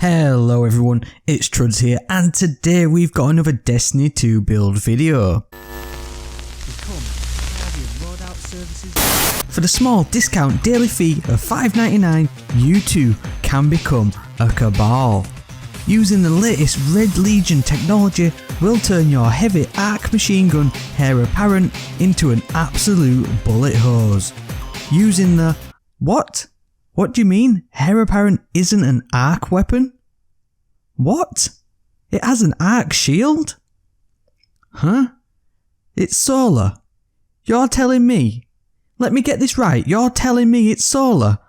Hello everyone, it's Truds here, and today we've got another Destiny 2 build video. For the small discount daily fee of $5.99, you too can become a Cabal. Using the latest Red Legion technology, we'll turn your heavy arc machine gun Heir Apparent into an absolute bullet hose. Using the... What? What do you mean Heir Apparent isn't an arc weapon? What? It has an arc shield? Huh? It's solar. You're telling me? Let me get this right, you're telling me it's solar?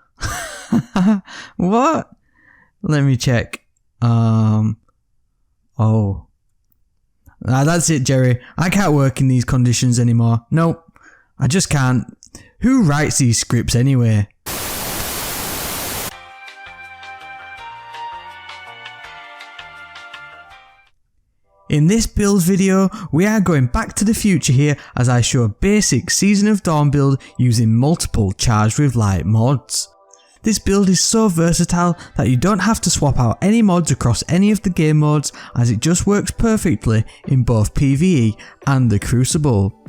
What? Let me check. Oh. That's it, Jerry. I can't work in these conditions anymore. Nope. I just can't. Who writes these scripts anyway? In this build video, we are going back to the future here as I show a basic Season of Dawn build using multiple Charged with Light mods. This build is so versatile that you don't have to swap out any mods across any of the game modes, as it just works perfectly in both PvE and the Crucible.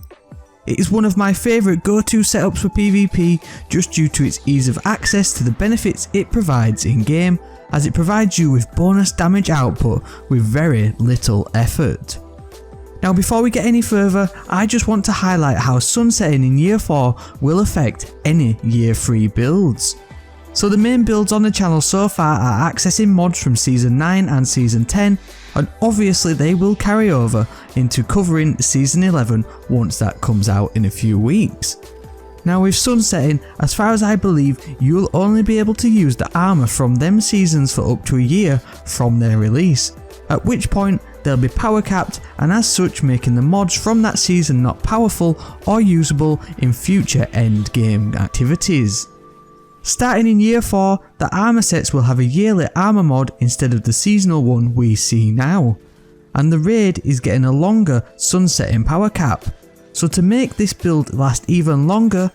It is one of my favourite go-to setups for PvP just due to its ease of access to the benefits it provides in game, as it provides you with bonus damage output with very little effort. Now before we get any further, I just want to highlight how sunsetting in year 4 will affect any year 3 builds. So the main builds on the channel so far are accessing mods from Season 9 and Season 10, and obviously they will carry over into covering Season 11 once that comes out in a few weeks. Now with sunsetting, as far as I believe, you'll only be able to use the armour from them seasons for up to a year from their release, at which point they'll be power capped, and as such making the mods from that season not powerful or usable in future end game activities. Starting in year 4, the armour sets will have a yearly armour mod instead of the seasonal one we see now, and the raid is getting a longer sunsetting power cap. So to make this build last even longer,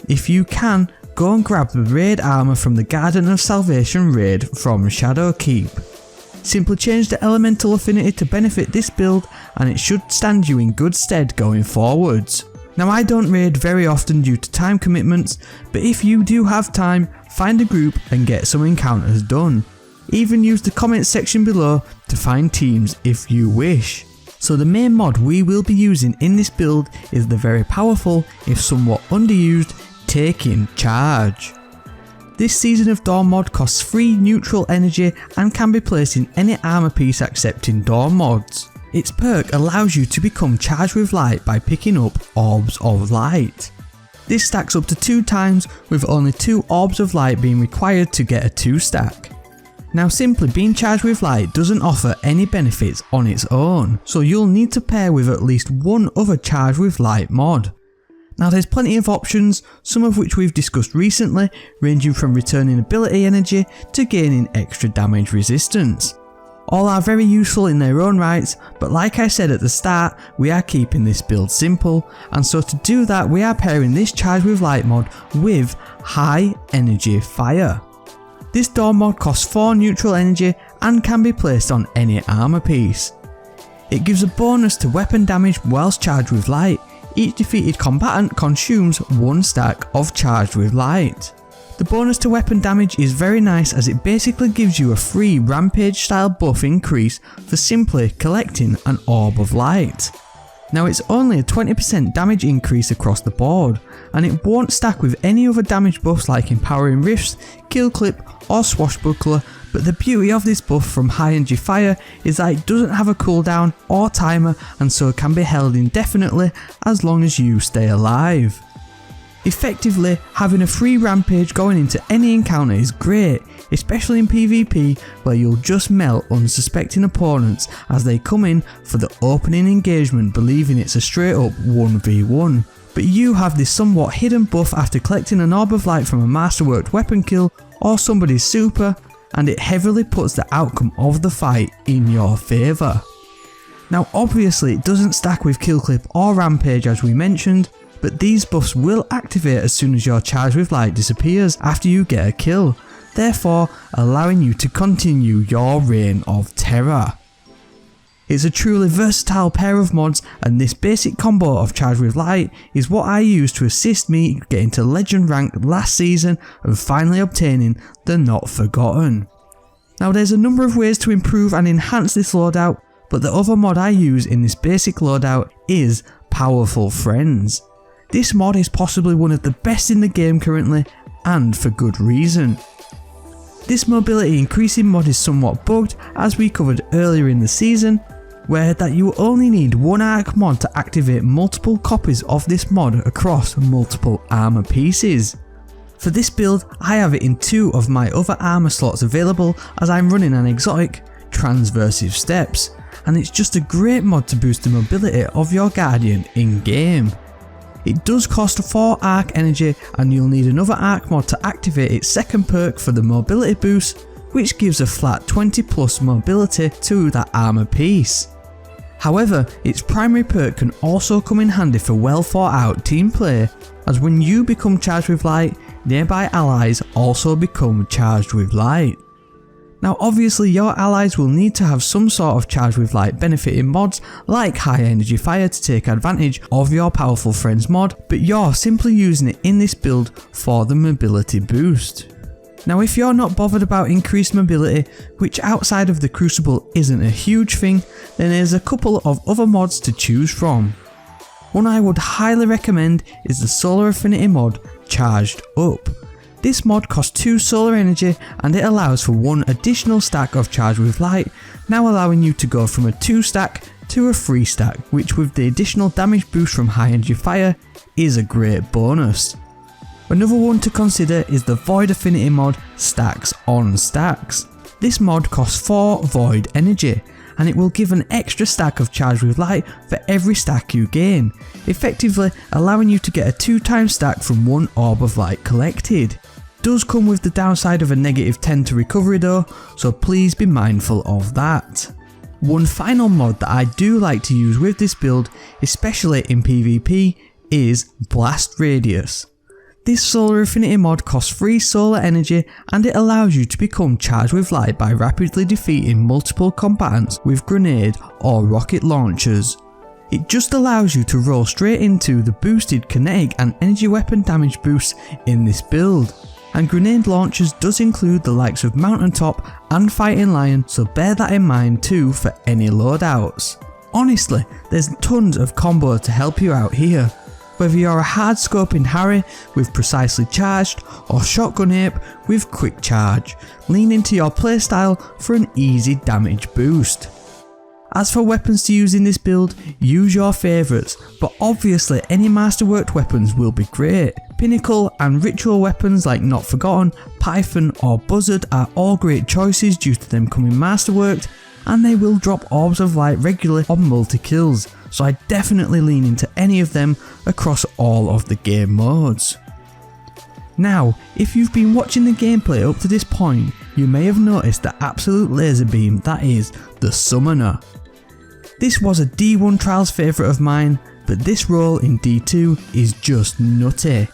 if you can, go and grab the raid armour from the Garden of Salvation raid from Shadowkeep. Simply change the elemental affinity to benefit this build and it should stand you in good stead going forwards. Now I don't raid very often due to time commitments, but if you do have time, find a group and get some encounters done. Even use the comment section below to find teams if you wish. So the main mod we will be using in this build is the very powerful, if somewhat underused, Taking Charge. This Season of Dawn mod costs free neutral energy and can be placed in any armour piece accepting Dawn mods. Its perk allows you to become charged with light by picking up Orbs of Light. This stacks up to 2 times, with only 2 Orbs of Light being required to get a 2 stack. Now simply being charged with light doesn't offer any benefits on its own, so you'll need to pair with at least one other charged with light mod. Now there's plenty of options, some of which we've discussed recently, ranging from returning ability energy to gaining extra damage resistance. All are very useful in their own rights, but like I said at the start, we are keeping this build simple, and so to do that we are pairing this charged with light mod with high energy fire. This Dawn mod costs 4 neutral energy and can be placed on any armour piece. It gives a bonus to weapon damage whilst charged with light. Each defeated combatant consumes 1 stack of charged with light. The bonus to weapon damage is very nice as it basically gives you a free rampage style buff increase for simply collecting an orb of light. Now it's only a 20% damage increase across the board, and it won't stack with any other damage buffs like Empowering Rifts, Kill Clip or Swashbuckler, but the beauty of this buff from High Energy Fire is that it doesn't have a cooldown or timer, and so it can be held indefinitely as long as you stay alive. Effectively, having a free rampage going into any encounter is great, especially in PvP where you'll just melt unsuspecting opponents as they come in for the opening engagement believing it's a straight up 1v1. But you have this somewhat hidden buff after collecting an orb of light from a masterworked weapon kill or somebody's super, and it heavily puts the outcome of the fight in your favour. Now obviously it doesn't stack with Kill Clip or Rampage as we mentioned, but these buffs will activate as soon as your charge with light disappears after you get a kill, therefore allowing you to continue your reign of terror. It's a truly versatile pair of mods, and this basic combo of Charged with Light is what I used to assist me getting to Legend rank last season and finally obtaining the Not Forgotten. Now there's a number of ways to improve and enhance this loadout, but the other mod I use in this basic loadout is Powerful Friends. This mod is possibly one of the best in the game currently, and for good reason. This mobility increasing mod is somewhat bugged, as we covered earlier in the season, where that you only need one arc mod to activate multiple copies of this mod across multiple armour pieces. For this build, I have it in 2 of my other armour slots available, as I'm running an exotic Transversive Steps, and it's just a great mod to boost the mobility of your Guardian in game. It does cost 4 arc energy, and you'll need another arc mod to activate its second perk for the mobility boost, which gives a flat 20 plus mobility to that armour piece. However, its primary perk can also come in handy for well thought out team play, as when you become charged with light, nearby allies also become charged with light. Now obviously your allies will need to have some sort of charged with light benefiting mods like high energy fire to take advantage of your Powerful Friends mod, but you're simply using it in this build for the mobility boost. Now if you're not bothered about increased mobility, which outside of the Crucible isn't a huge thing, then there's a couple of other mods to choose from. One I would highly recommend is the Solar Affinity mod Charged Up. This mod costs 2 solar energy, and it allows for 1 additional stack of Charged with Light, now allowing you to go from a 2 stack to a 3 stack, which with the additional damage boost from high energy fire is a great bonus. Another one to consider is the Void Affinity mod Stacks on Stacks. This mod costs 4 Void energy, and it will give an extra stack of Charged with Light for every stack you gain, effectively allowing you to get a 2 times stack from 1 Orb of Light collected. Does come with the downside of a -10 to recovery though, so please be mindful of that. One final mod that I do like to use with this build, especially in PvP, is Blast Radius. This Solar Affinity mod costs 3 solar energy, and it allows you to become charged with light by rapidly defeating multiple combatants with grenade or rocket launchers. It just allows you to roll straight into the boosted kinetic and energy weapon damage boosts in this build. And grenade launchers does include the likes of Mountaintop and Fighting Lion, so bear that in mind too for any loadouts. Honestly, there's tons of combo to help you out here. Whether you're a hard scoping Harry with precisely charged or shotgun ape with quick charge, lean into your playstyle for an easy damage boost. As for weapons to use in this build, use your favourites, but obviously any masterworked weapons will be great. Pinnacle and ritual weapons like Not Forgotten, Python or Buzzard are all great choices due to them coming masterworked, and they will drop Orbs of Light regularly on multi-kills, so I definitely lean into any of them across all of the game modes. Now, if you've been watching the gameplay up to this point, you may have noticed the absolute laser beam that is the Summoner. This was a D1 Trials favourite of mine, but this role in D2 is just nutty.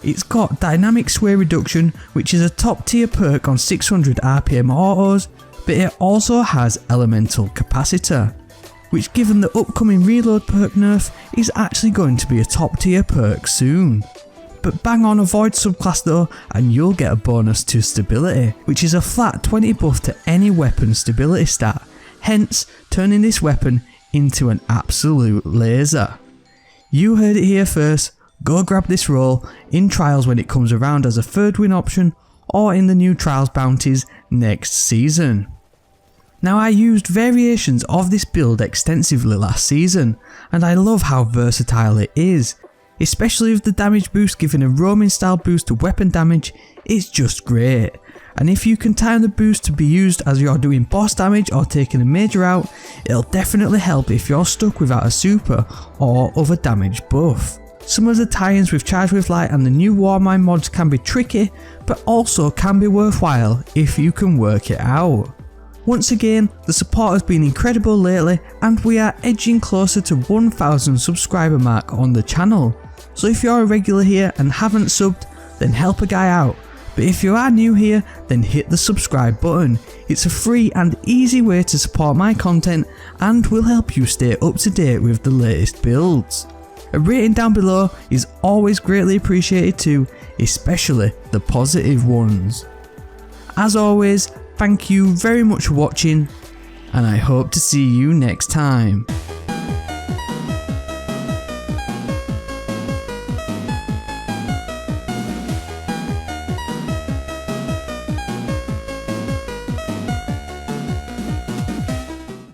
It's got Dynamic Sway Reduction, which is a top tier perk on 600 RPM autos, but it also has Elemental Capcitor, which given the upcoming reload perk nerf is actually going to be a top tier perk soon. But bang on a Void subclass though and you'll get a bonus to stability, which is a flat 20 buff to any weapon stability stat, hence turning this weapon into an absolute laser. You heard it here first, go grab this role in Trials when it comes around as a third win option or in the new Trials bounties next season. Now I used variations of this build extensively last season, and I love how versatile it is. Especially with the damage boost giving a roaming style boost to weapon damage, it's just great. And if you can time the boost to be used as you're doing boss damage or taking a major out, it'll definitely help if you're stuck without a super or other damage buff. Some of the tie-ins with Charged with Light and the new Warmind mods can be tricky, but also can be worthwhile if you can work it out. Once again, the support has been incredible lately and we are edging closer to 1000 subscriber mark on the channel. So if you're a regular here and haven't subbed, then help a guy out But if you are new here, then hit the subscribe button. It's a free and easy way to support my content and will help you stay up to date with the latest builds. A rating down below is always greatly appreciated too, especially the positive ones. As always, thank you very much for watching, and I hope to see you next time.